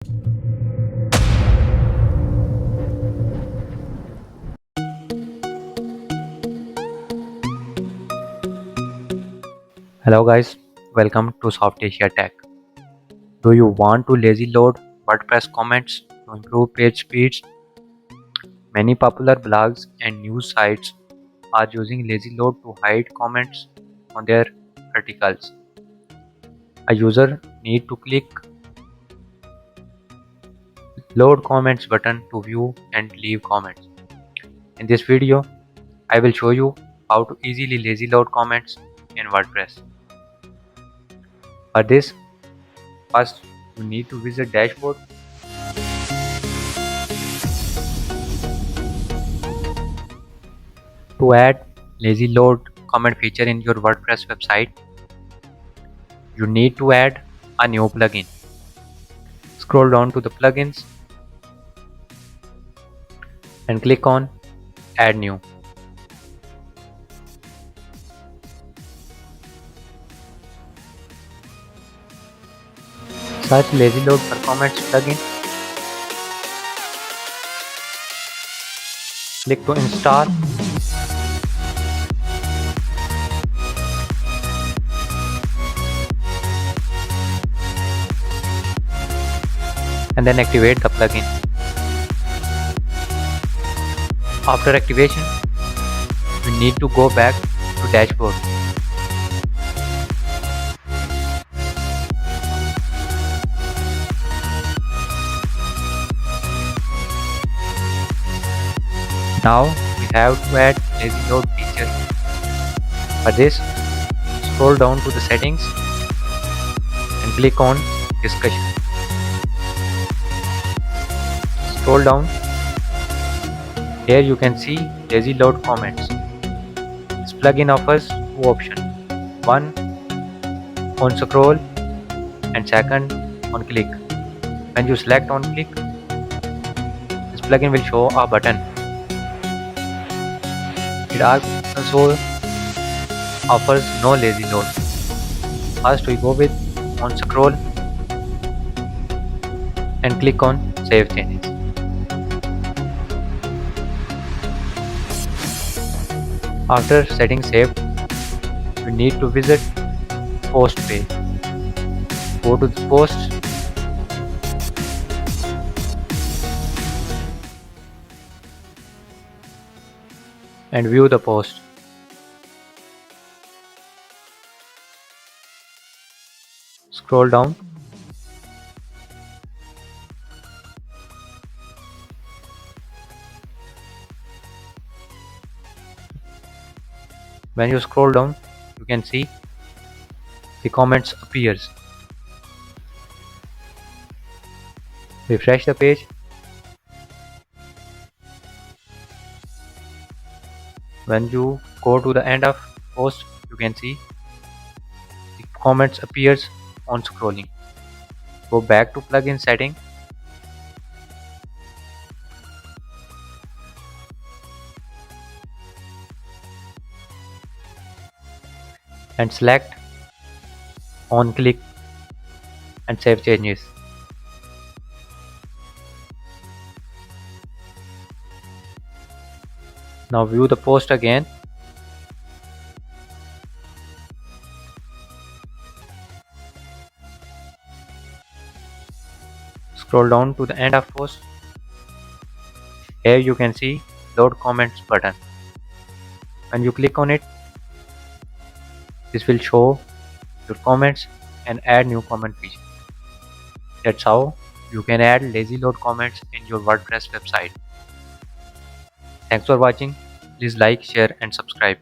Hello guys, welcome to Soft Asia Tech. Do you want to lazy load WordPress comments to improve page speeds? Many popular blogs and news sites are using lazy load to hide comments on their articles. A user need to click load comments button to view and leave comments. In this video, I will show you how to easily lazy load comments in WordPress. For this, first you need to visit dashboard. To add lazy load comment feature in your WordPress website, you need to add a new plugin. Scroll down to the plugins and click on add new. Search lazy load for comments plugin. Click to install. And then activate the plugin. After activation, you need to go back to dashboard. Now we have to add lazy load feature. For this, scroll down to the settings and click on discussion. Scroll down. Here you can see lazy load comments. This plugin offers two options. One on scroll and second on click. When you select on click, this plugin will show a button. It also offers no lazy load. First we go with on scroll and click on save changes. After setting saved, you need to visit post page. Go to the post and view the post. Scroll down. When you scroll down, you can see the comments appears. Refresh the page. When you go to the end of post, you can see the comments appears on scrolling. Go back to plugin setting and select on click and save changes. Now view the post again. Scroll down to the end of post. Here you can see load comments button. When you click on it, this will show your comments and add new comment feature. That's how you can add lazy load comments in your WordPress website. Thanks for watching. Please like, share and subscribe.